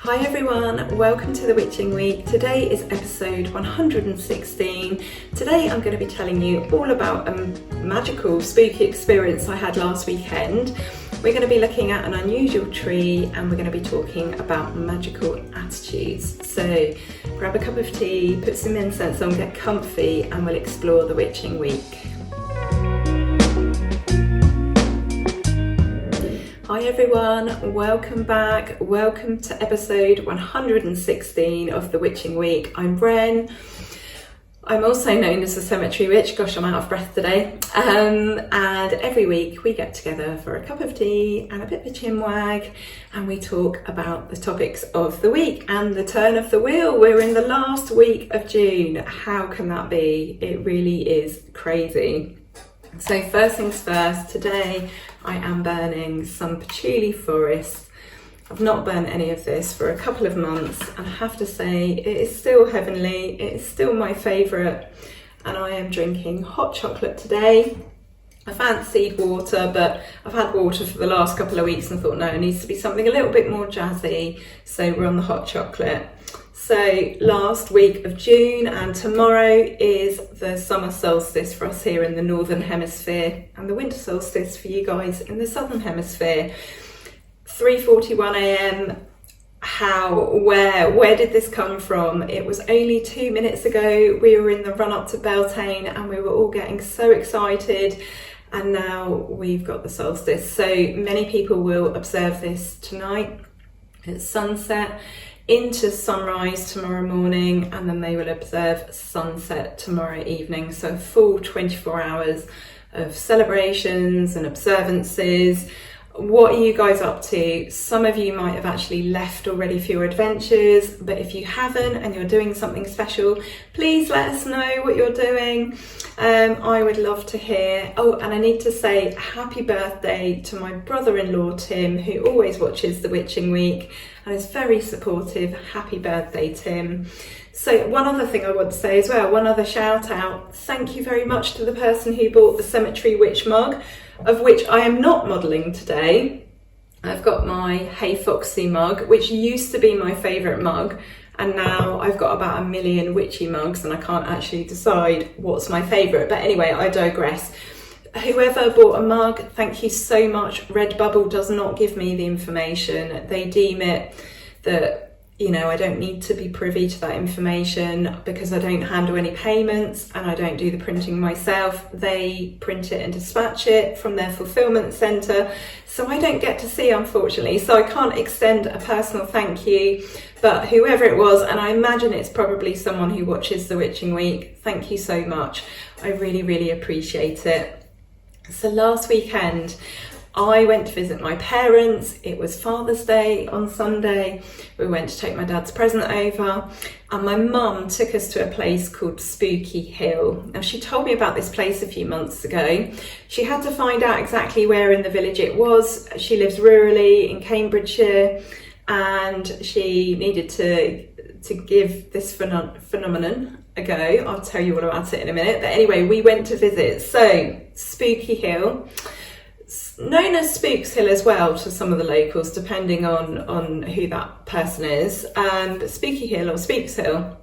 Hi everyone, welcome to the Witching Week. Today is episode 116. Today I'm going to be telling you all about a magical, spooky experience I had last weekend. We're going to be looking at an unusual tree and we're going to be talking about magical attitudes. So grab a cup of tea, put some incense on, get comfy and we'll explore the Witching Week. Hi everyone, welcome back. Welcome to episode 116 of the Witching Week. I'm Bren. I'm also known as the Cemetery Witch. Gosh, I'm out of breath today. And every week we get together for a cup of tea and a bit of a chinwag and we talk about the topics of the week and the turn of the wheel. We're in the last week of June. How can that be? It really is crazy. So first things first, today I am burning some patchouli forest. I've not burnt any of this for a couple of months and I have to say it is still heavenly, it is still my favourite, and I am drinking hot chocolate today. I fancied water, but I've had water for the last couple of weeks and thought no, it needs to be something a little bit more jazzy, so we're on the hot chocolate. So last week of June and tomorrow is the summer solstice for us here in the northern hemisphere and the winter solstice for you guys in the southern hemisphere. 3:41 a.m. Where did this come from? It was only 2 minutes ago. We were in the run up to Beltane and we were all getting so excited, and now we've got the solstice. So many people will observe this tonight at sunset into sunrise tomorrow morning, and then they will observe sunset tomorrow evening. So a full 24 hours of celebrations and observances. What are you guys up to? Some of you might have actually left already for your adventures, but if you haven't and you're doing something special, please let us know what you're doing. I would love to hear. Oh, and I need to say happy birthday to my brother-in-law Tim, who always watches the Witching Week and is very supportive. Happy birthday, Tim. So one other thing I want to say as well, one other shout out. Thank you very much to the person who bought the Cemetery Witch mug, of which I am not modelling today. I've got my Hey Foxy mug, which used to be my favourite mug, and now I've got about 1 million witchy mugs and I can't actually decide what's my favourite. But anyway, I digress. Whoever bought a mug, thank you so much. Redbubble does not give me the information. They deem it that, you know, I don't need to be privy to that information because I don't handle any payments and I don't do the printing myself. They print it and dispatch it from their fulfillment centre, so I don't get to see, unfortunately. So I can't extend a personal thank you, but whoever it was, and I imagine it's probably someone who watches the Witching Week, thank you so much. I really, really appreciate it. So last weekend, I went to visit my parents. It was Father's Day on Sunday. We went to take my dad's present over and my mum took us to a place called Spooks Hill. Now she told me about this place a few months ago. She had to find out exactly where in the village it was. She lives rurally in Cambridgeshire and she needed to give this phenomenon a go. I'll tell you all about it in a minute. But anyway, we went to visit. So Spooks Hill, known as Spooks Hill as well to some of the locals, depending on who that person is. And Spooks Hill or Spooks Hill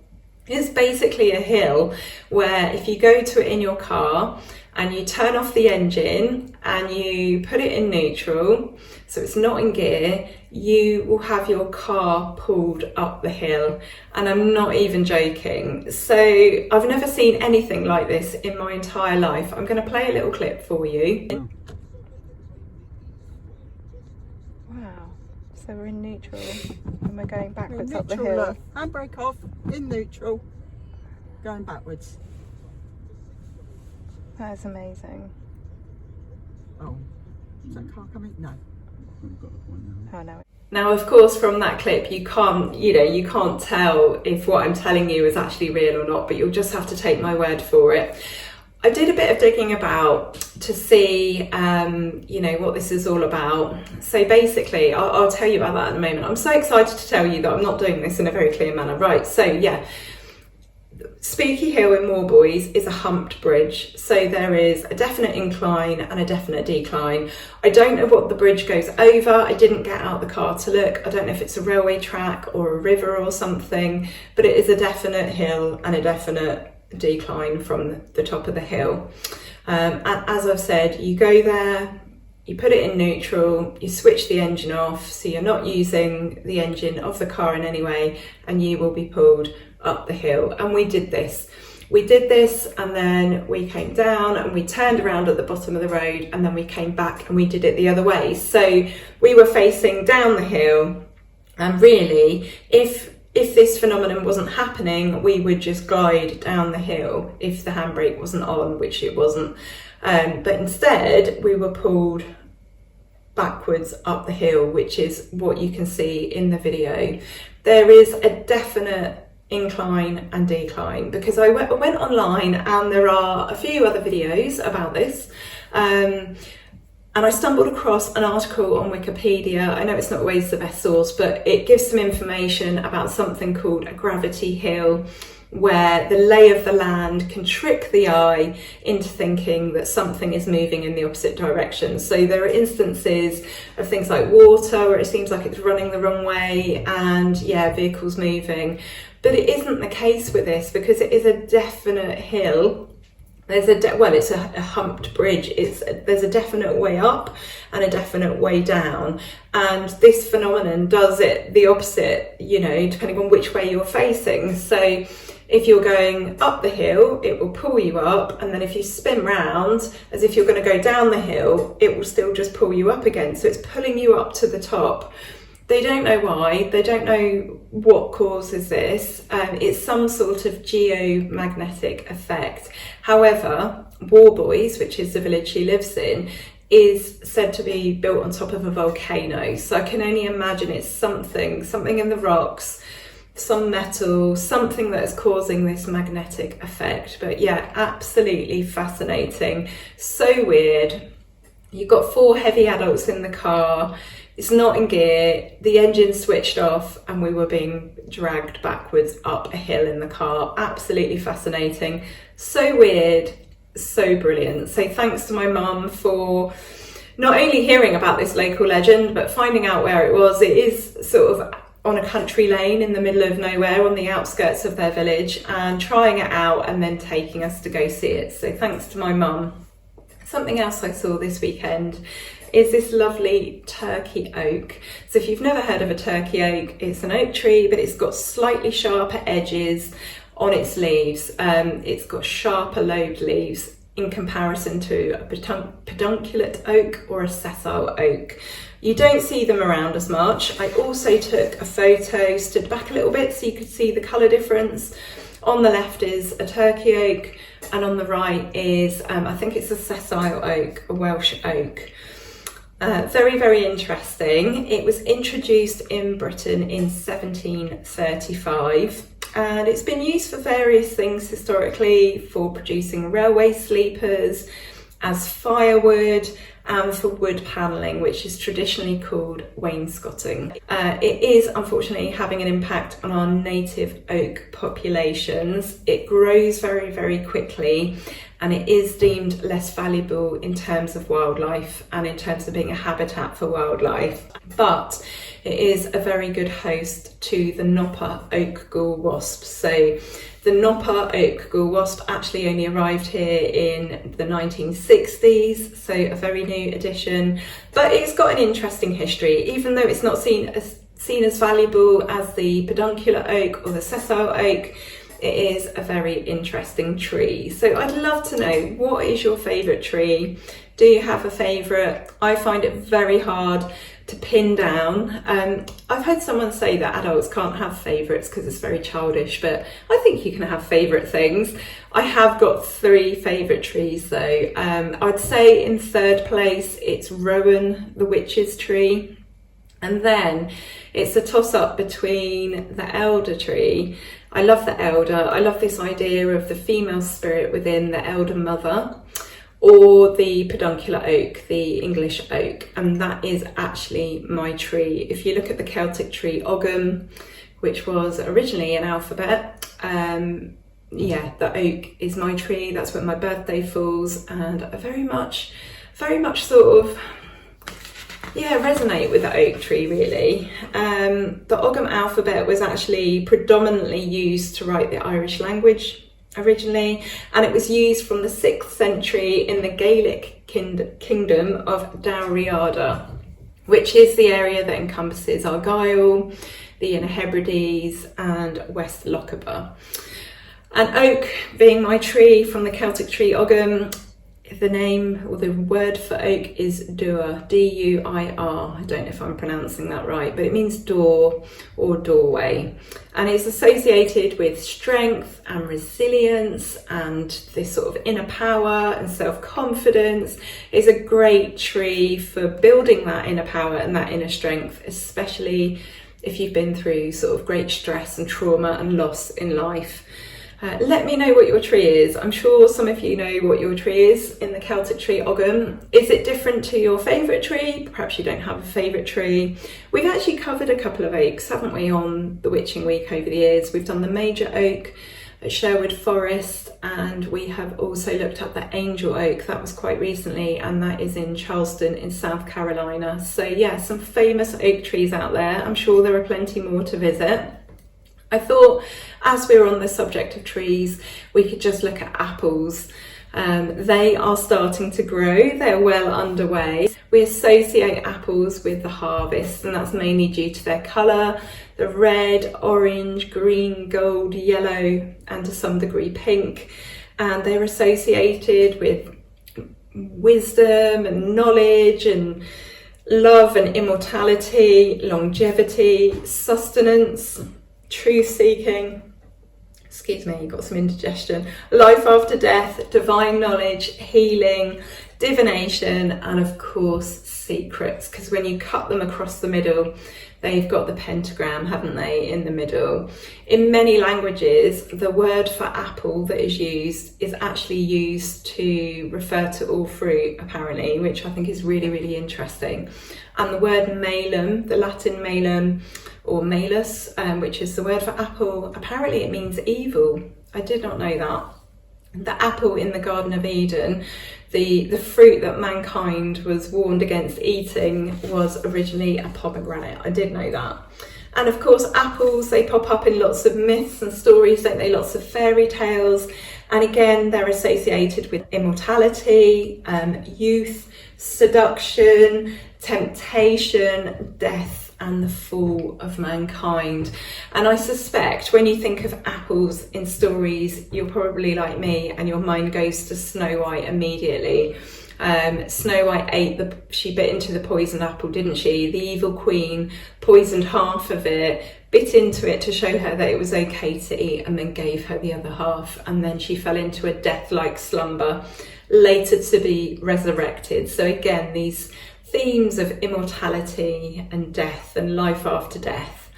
is basically a hill where if you go to it in your car and you turn off the engine and you put it in neutral, so it's not in gear, you will have your car pulled up the hill. And I'm not even joking. So I've never seen anything like this in my entire life. I'm going to play a little clip for you. So we're in neutral and we're going backwards up the hill. Look. Handbrake off, in neutral, going backwards. That is amazing. Oh, is that car coming? No. Oh no. Now, of course, from that clip, you can't tell if what I'm telling you is actually real or not, but you'll just have to take my word for it. I did a bit of digging about to see, what this is all about. So basically, I'll tell you about that in a moment. I'm so excited to tell you that I'm not doing this in a very clear manner. Right, so yeah, Spooky Hill in Moorboys is a humped bridge, so there is a definite incline and a definite decline. I don't know what the bridge goes over. I didn't get out the car to look. I don't know if it's a railway track or a river or something, but it is a definite hill and a definite decline from the top of the hill. And as I've said, you go there, you put it in neutral, you switch the engine off, so you're not using the engine of the car in any way, and you will be pulled up the hill. And we did this and then we came down and we turned around at the bottom of the road, and then we came back and we did it the other way. So we were facing down the hill, and really if this phenomenon wasn't happening, we would just glide down the hill if the handbrake wasn't on, which it wasn't. But instead we were pulled backwards up the hill, which is what you can see in the video. There is a definite incline and decline, because I went online and there are a few other videos about this, and I stumbled across an article on Wikipedia. I know it's not always the best source, but it gives some information about something called a gravity hill, where the lay of the land can trick the eye into thinking that something is moving in the opposite direction. So there are instances of things like water where it seems like it's running the wrong way, and vehicles moving. But it isn't the case with this, because it is a definite hill. There's it's a humped bridge. There's a definite way up and a definite way down, and this phenomenon does it the opposite, depending on which way you're facing. So if you're going up the hill, it will pull you up, and then if you spin round as if you're going to go down the hill, it will still just pull you up again. So it's pulling you up to the top. They don't know why, they don't know what causes this. It's some sort of geomagnetic effect. However, Moorboys, which is the village she lives in, is said to be built on top of a volcano. So I can only imagine it's something in the rocks, some metal, something that is causing this magnetic effect. But yeah, absolutely fascinating. So weird. You've got 4 heavy adults in the car. It's not in gear, the engine switched off, and we were being dragged backwards up a hill in the car. Absolutely fascinating. So weird, so brilliant. So thanks to my mum for not only hearing about this local legend, but finding out where it was. It is sort of on a country lane in the middle of nowhere on the outskirts of their village, and trying it out and then taking us to go see it. So thanks to my mum. Something else I saw this weekend is this lovely turkey oak. So if you've never heard of a turkey oak, it's an oak tree, but it's got slightly sharper edges on its leaves. It's got sharper lobed leaves in comparison to a pedunculate oak or a sessile oak. You don't see them around as much. I also took a photo, stood back a little bit so you could see the colour difference. On the left is a turkey oak, and on the right is, I think it's a sessile oak, a Welsh oak. Very, very interesting. It was introduced in Britain in 1735, and it's been used for various things historically, for producing railway sleepers, as firewood, and for wood panelling, which is traditionally called wainscoting. It is unfortunately having an impact on our native oak populations. It grows very, very quickly, and it is deemed less valuable in terms of wildlife and in terms of being a habitat for wildlife. But it is a very good host to the Nopper oak gall wasp. So the Nopper oak gall wasp actually only arrived here in the 1960s, so a very new addition. But it's got an interesting history, even though it's not seen as valuable as the pedunculate oak or the sessile oak. It is a very interesting tree. So I'd love to know, what is your favourite tree? Do you have a favourite? I find it very hard to pin down. I've heard someone say that adults can't have favourites because it's very childish, but I think you can have favourite things. I have got 3 favourite trees though. I'd say in 3rd place it's Rowan the witch's tree, and then it's a toss-up between the elder tree. I love the elder. I love this idea of the female spirit within the elder mother, or the pedunculate oak, the English oak, and that is actually my tree. If you look at the Celtic Tree Ogham, which was originally an alphabet, yeah, the oak is my tree. That's when my birthday falls, and I very much sort of, yeah, resonate with the oak tree really. The Ogham alphabet was actually predominantly used to write the Irish language originally, and it was used from the 6th century in the Gaelic kingdom of Dalriada, which is the area that encompasses Argyll, the Inner Hebrides and West Lochaber. And oak being my tree from the Celtic Tree Ogham, the name or the word for oak is Duir, D-U-I-R. I don't know if I'm pronouncing that right, but it means door or doorway. And it's associated with strength and resilience and this sort of inner power and self-confidence. It's a great tree for building that inner power and that inner strength, especially if you've been through sort of great stress and trauma and loss in life. Let me know what your tree is. I'm sure some of you know what your tree is in the Celtic Tree Ogham. Is it different to your favourite tree? Perhaps you don't have a favourite tree. We've actually covered a couple of oaks, haven't we, on the Witching Week over the years. We've done the major oak at Sherwood Forest, and we have also looked at the angel oak. That was quite recently, and that is in Charleston in South Carolina. So yeah, some famous oak trees out there. I'm sure there are plenty more to visit. I thought, as we're on the subject of trees, we could just look at apples. They are starting to grow, they're well underway. We associate apples with the harvest, and that's mainly due to their colour, the red, orange, green, gold, yellow, and to some degree pink. And they're associated with wisdom and knowledge and love and immortality, longevity, sustenance, truth-seeking, excuse me, got some indigestion, life after death, divine knowledge, healing, divination, and of course secrets, because when you cut them across the middle, they've got the pentagram, haven't they, in the middle. In many languages, the word for apple that is used is actually used to refer to all fruit, apparently, which I think is really, really interesting. And the word malum, the Latin malum, or malus, which is the word for apple, apparently it means evil. I did not know that. The apple in the Garden of Eden, the fruit that mankind was warned against eating, was originally a pomegranate. I did know that. And of course, apples, they pop up in lots of myths and stories, don't they? Lots of fairy tales. And again, they're associated with immortality, youth, seduction, temptation, death, and the fall of mankind. And I suspect when you think of apples in stories, you're probably like me and your mind goes to Snow White immediately. Snow White she bit into the poisoned apple, didn't she? The evil queen poisoned half of it, bit into it to show her that it was okay to eat, and then gave her the other half, and then she fell into a death-like slumber, later to be resurrected. So again, these themes of immortality and death and life after death.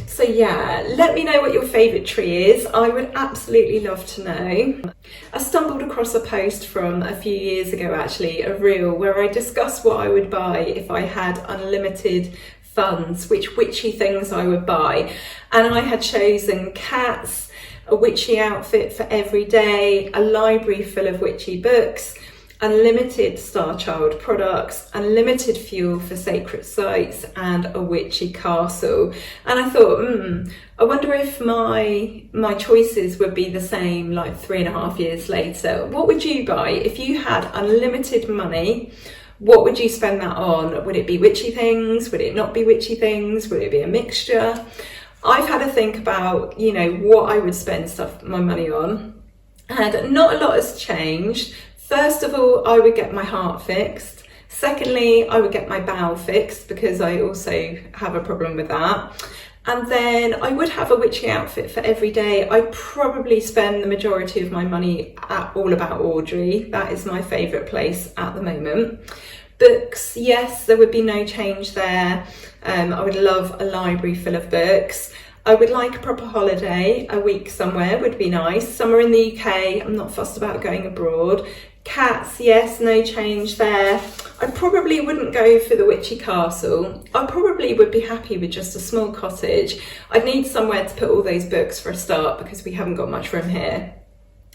So yeah, let me know what your favourite tree is. I would absolutely love to know. I stumbled across a post from a few years ago, actually, a reel where I discussed what I would buy if I had unlimited funds, which witchy things I would buy. And I had chosen cats, a witchy outfit for every day, a library full of witchy books, unlimited Star Child products, unlimited fuel for sacred sites, and a witchy castle. And I thought, I wonder if my choices would be the same like 3.5 years later. What would you buy if you had unlimited money? What would you spend that on? Would it be witchy things? Would it not be witchy things? Would it be a mixture? I've had to think about, what I would spend my money on, and not a lot has changed. First of all, I would get my heart fixed. Secondly, I would get my bowel fixed, because I also have a problem with that. And then I would have a witchy outfit for every day. I'd probably spend the majority of my money at All About Audrey. That is my favourite place at the moment. Books, yes, there would be no change there. I would love a library full of books. I would like a proper holiday. A week somewhere would be nice. Somewhere in the UK. I'm not fussed about going abroad. Cats, yes, no change there. I probably wouldn't go for the witchy castle. I probably would be happy with just a small cottage. I'd need somewhere to put all those books for a start, because we haven't got much room here.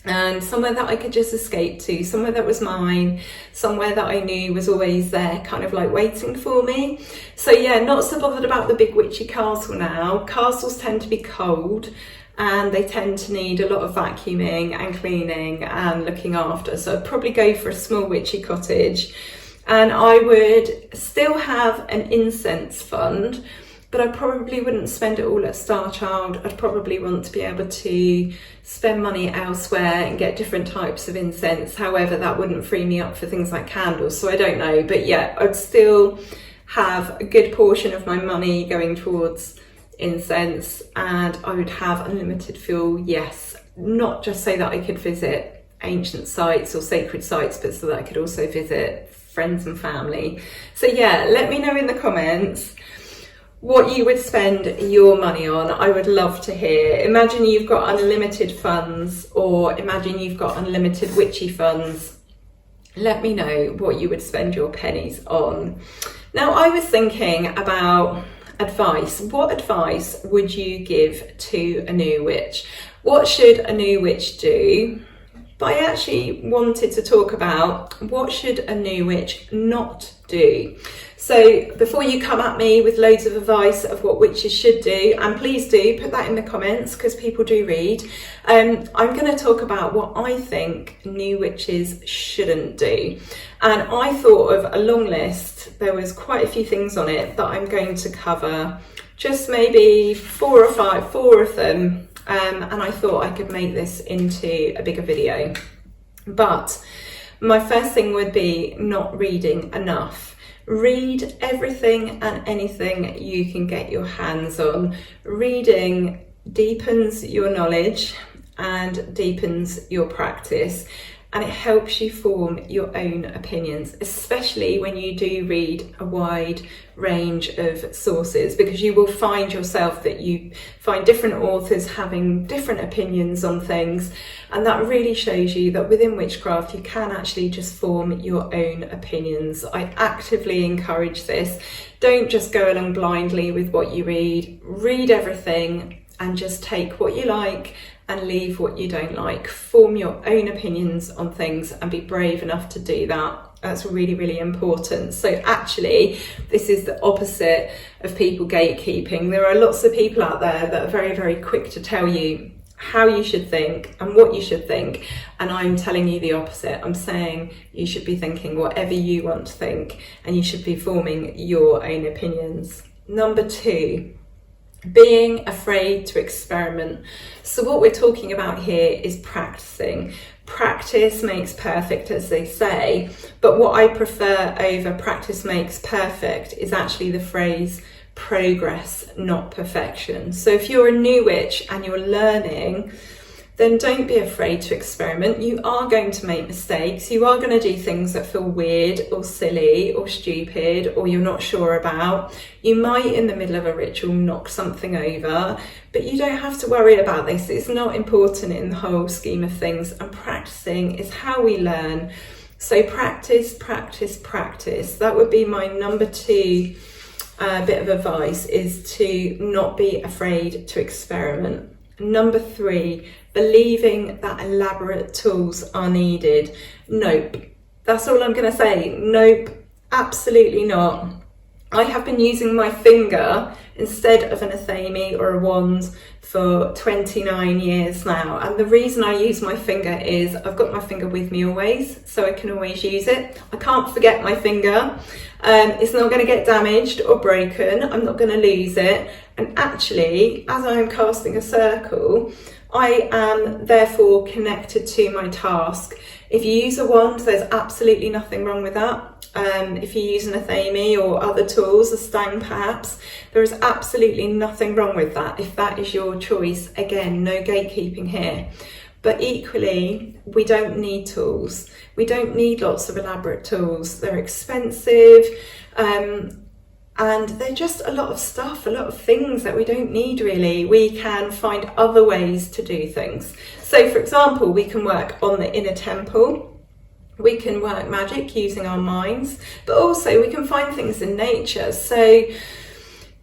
and somewhere that I could just escape to, somewhere that was mine, somewhere that I knew was always there, kind of like waiting for me. So yeah, not so bothered about the big witchy castle now. Castles tend to be cold and they tend to need a lot of vacuuming and cleaning and looking after. So I'd probably go for a small witchy cottage, and I would still have an incense fund, but I probably wouldn't spend it all at Star Child. I'd probably want to be able to spend money elsewhere and get different types of incense. However, that wouldn't free me up for things like candles, so I don't know. But yeah, I'd still have a good portion of my money going towards incense, and I would have unlimited fuel, yes. Not just so that I could visit ancient sites or sacred sites, but so that I could also visit friends and family. So yeah, let me know in the comments what you would spend your money on. I would love to hear. Imagine you've got unlimited funds, or imagine you've got unlimited witchy funds. Let me know what you would spend your pennies on. Now, I was thinking about advice. What advice would you give to a new witch? What should a new witch do? But I actually wanted to talk about what should a new witch not do. So before you come at me with loads of advice of what witches should do, and please do put that in the comments because people do read, I'm going to talk about what I think new witches shouldn't do. And I thought of a long list. There was quite a few things on it that I'm going to cover, just maybe four of them. And I thought I could make this into a bigger video. But my first thing would be not reading enough. Read everything and anything you can get your hands on. Reading deepens your knowledge and deepens your practice, and it helps you form your own opinions, especially when you do read a wide range of sources, because you will find yourself that you find different authors having different opinions on things, and that really shows you that within witchcraft you can actually just form your own opinions. I actively encourage this. Don't just go along blindly with what you read. Read everything and just take what you like and leave what you don't like. Form your own opinions on things and be brave enough to do that. That's really, really important. So actually, this is the opposite of people gatekeeping. There are lots of people out there that are very, very quick to tell you how you should think and what you should think. And I'm telling you the opposite. I'm saying you should be thinking whatever you want to think, and you should be forming your own opinions. Number 2, being afraid to experiment. So what we're talking about here is practicing. Practice makes perfect, as they say, but what I prefer over practice makes perfect is actually the phrase progress, not perfection. So if you're a new witch and you're learning, then don't be afraid to experiment. You are going to make mistakes. You are going to do things that feel weird or silly or stupid or you're not sure about. You might, in the middle of a ritual, knock something over, but you don't have to worry about this. It's not important in the whole scheme of things, and practicing is how we learn. So practice, practice, practice. That would be my number 2 bit of advice, is to not be afraid to experiment. Number 3, believing that elaborate tools are needed. Nope. That's all I'm going to say. Nope. Absolutely not. I have been using my finger instead of an athame or a wand for 29 years now. And the reason I use my finger is I've got my finger with me always, so I can always use it. I can't forget my finger. It's not going to get damaged or broken. I'm not going to lose it. And actually, as I am casting a circle, I am therefore connected to my task. If you use a wand, there's absolutely nothing wrong with that. If you use an athame or other tools, a stang perhaps, there is absolutely nothing wrong with that if that is your choice. Again, no gatekeeping here. But equally, we don't need tools. We don't need lots of elaborate tools. They're expensive, and they're just a lot of stuff, a lot of things that we don't need really. We can find other ways to do things. So for example, we can work on the inner temple. We can work magic using our minds, but also we can find things in nature. So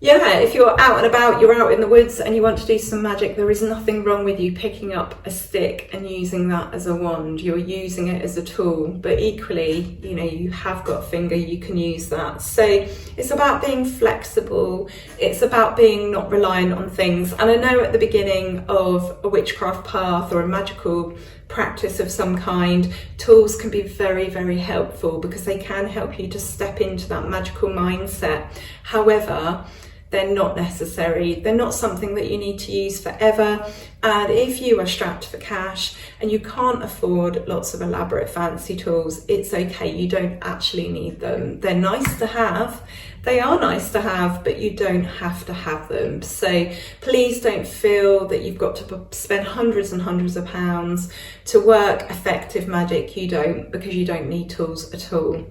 yeah, if you're out and about, you're out in the woods and you want to do some magic, there is nothing wrong with you picking up a stick and using that as a wand. You're using it as a tool, but equally, you know, you have got a finger, you can use that. So it's about being flexible. It's about being not reliant on things. And I know at the beginning of a witchcraft path or a magical practice of some kind, tools can be very, very helpful because they can help you to step into that magical mindset. However, they're not necessary. They're not something that you need to use forever. And if you are strapped for cash and you can't afford lots of elaborate fancy tools, it's okay. You don't actually need them. They're nice to have. They are nice to have, but you don't have to have them. So please don't feel that you've got to spend hundreds and hundreds of pounds to work effective magic. You don't, because you don't need tools at all.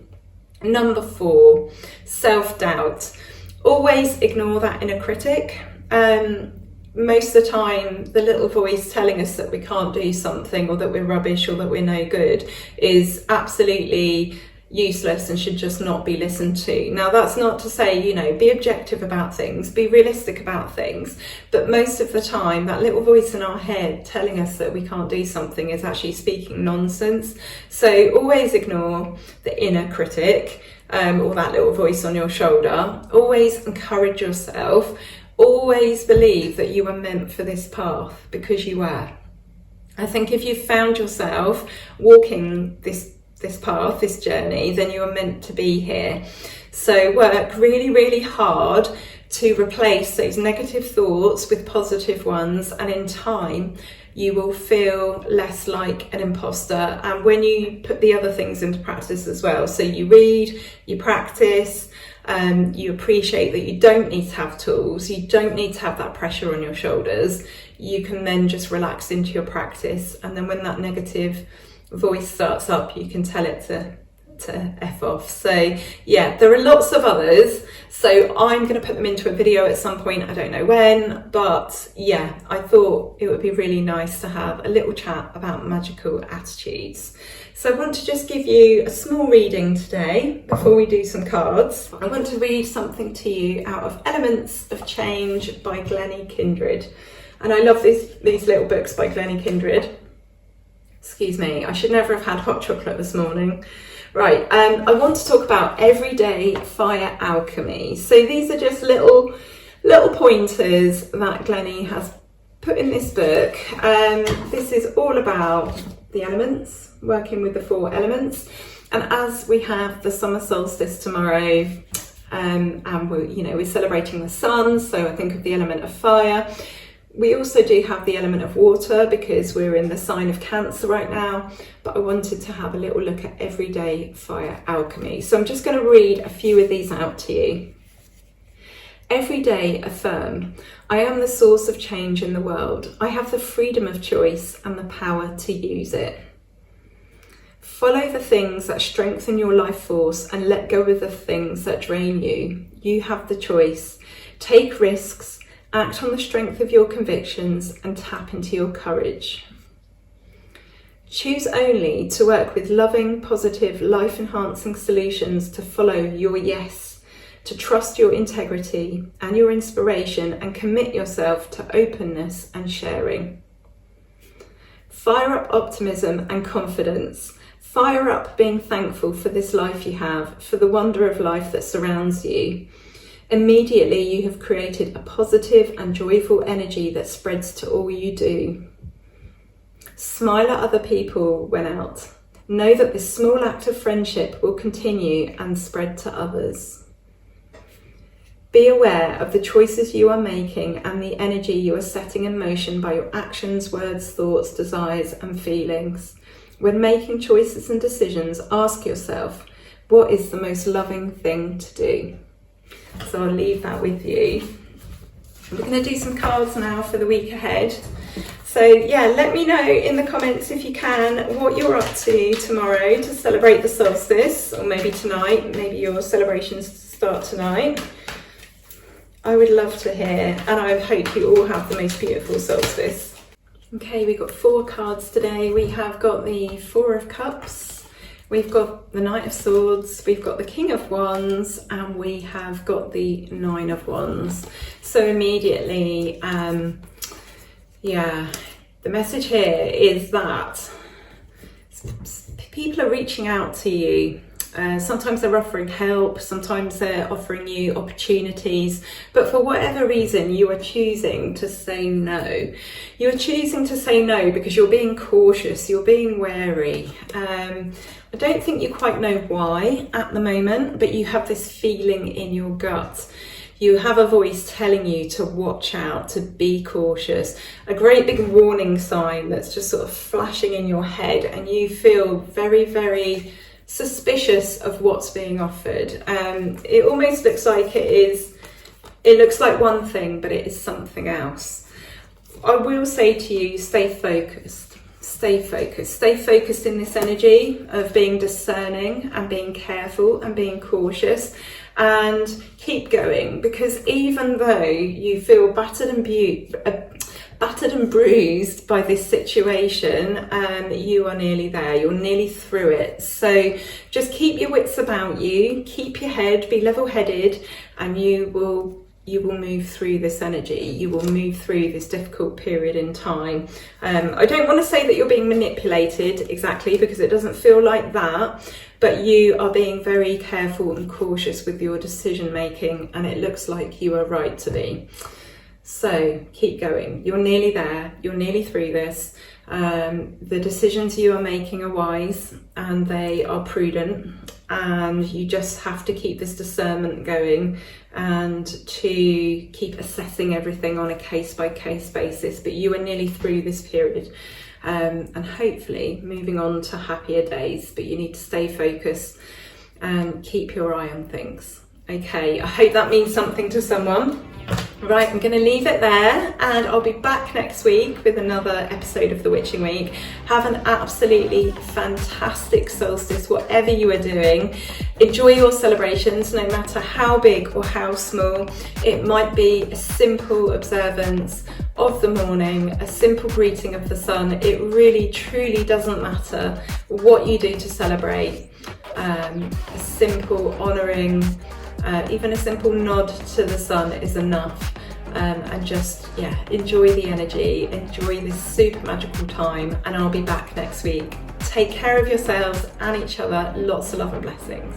Number 4, self-doubt. Always ignore that inner critic. Most of the time, the little voice telling us that we can't do something or that we're rubbish or that we're no good is absolutely useless and should just not be listened to. Now, that's not to say, you know, be objective about things, be realistic about things, but most of the time that little voice in our head telling us that we can't do something is actually speaking nonsense. So always ignore the inner critic, or that little voice on your shoulder. Always encourage yourself. Always believe that you were meant for this path, because you were. I think if you've found yourself walking this path, this journey, then you are meant to be here. So work really, really hard to replace those negative thoughts with positive ones, and in time you will feel less like an imposter. And when you put the other things into practice as well, so you read, you practice, you appreciate that you don't need to have tools, you don't need to have that pressure on your shoulders, you can then just relax into your practice. And then when that negative voice starts up, you can tell it to F off. So yeah, there are lots of others, so I'm going to put them into a video at some point, I don't know when, but yeah, I thought it would be really nice to have a little chat about magical attitudes. So I want to just give you a small reading today before we do some cards. I want to read something to you out of Elements of Change by Glennie Kindred, and I love these little books by Glennie Kindred. Excuse me, I should never have had hot chocolate this morning. Right, I want to talk about everyday fire alchemy. So these are just little pointers that Glennie has put in this book. This is all about the elements, working with the 4 elements. And as we have the summer solstice tomorrow, and we're celebrating the sun, so I think of the element of fire. We also do have the element of water because we're in the sign of Cancer right now, but I wanted to have a little look at everyday fire alchemy. So I'm just going to read a few of these out to you. Every day affirm, I am the source of change in the world. I have the freedom of choice and the power to use it. Follow the things that strengthen your life force and let go of the things that drain you. You have the choice. Take risks. Act on the strength of your convictions and tap into your courage. Choose only to work with loving, positive, life-enhancing solutions, to follow your yes, to trust your integrity and your inspiration, and commit yourself to openness and sharing. Fire up optimism and confidence. Fire up being thankful for this life you have, for the wonder of life that surrounds you. Immediately you have created a positive and joyful energy that spreads to all you do. Smile at other people when out. Know that this small act of friendship will continue and spread to others. Be aware of the choices you are making and the energy you are setting in motion by your actions, words, thoughts, desires, and feelings. When making choices and decisions, ask yourself, what is the most loving thing to do? So I'll leave that with you. We're going to do some cards now for the week ahead. So yeah, let me know in the comments if you can what you're up to tomorrow to celebrate the solstice, or maybe tonight, maybe your celebrations start tonight. I would love to hear, and I hope you all have the most beautiful solstice. Okay, we've got 4 cards today. We have got the 4 of Cups, We've got the Knight of Swords, we've got the King of Wands, and we have got the Nine of Wands. So immediately, yeah, the message here is that people are reaching out to you. Sometimes they're offering help, sometimes they're offering you opportunities, but for whatever reason you are choosing to say no. You're choosing to say no because you're being cautious, you're being wary. I don't think you quite know why at the moment, but you have this feeling in your gut. You have a voice telling you to watch out, to be cautious, a great big warning sign that's just sort of flashing in your head, and you feel very, very suspicious of what's being offered. It almost looks like it looks like one thing, but it is something else. I will say to you, stay focused. Stay focused. Stay focused in this energy of being discerning and being careful and being cautious, and keep going, because even though you feel battered and bruised by this situation, you are nearly there, you're nearly through it. So just keep your wits about you, keep your head, be level-headed, and you will move through this energy, you will move through this difficult period in time. I don't want to say that you're being manipulated exactly, because it doesn't feel like that, but you are being very careful and cautious with your decision making, and it looks like you are right to be. So keep going, you're nearly there, you're nearly through this. The decisions you are making are wise and they are prudent, and you just have to keep this discernment going and to keep assessing everything on a case-by-case basis. But you are nearly through this period, and hopefully moving on to happier days, but you need to stay focused and keep your eye on things. Okay, I hope that means something to someone. Right, I'm going to leave it there, and I'll be back next week with another episode of The Witching Week. Have an absolutely fantastic solstice, whatever you are doing. Enjoy your celebrations, no matter how big or how small. It might be a simple observance of the morning, a simple greeting of the sun. It really, truly doesn't matter what you do to celebrate. A simple honouring, even a simple nod to the sun is enough. And just, yeah, enjoy the energy, enjoy this super magical time, and I'll be back next week. Take care of yourselves and each other. Lots of love and blessings.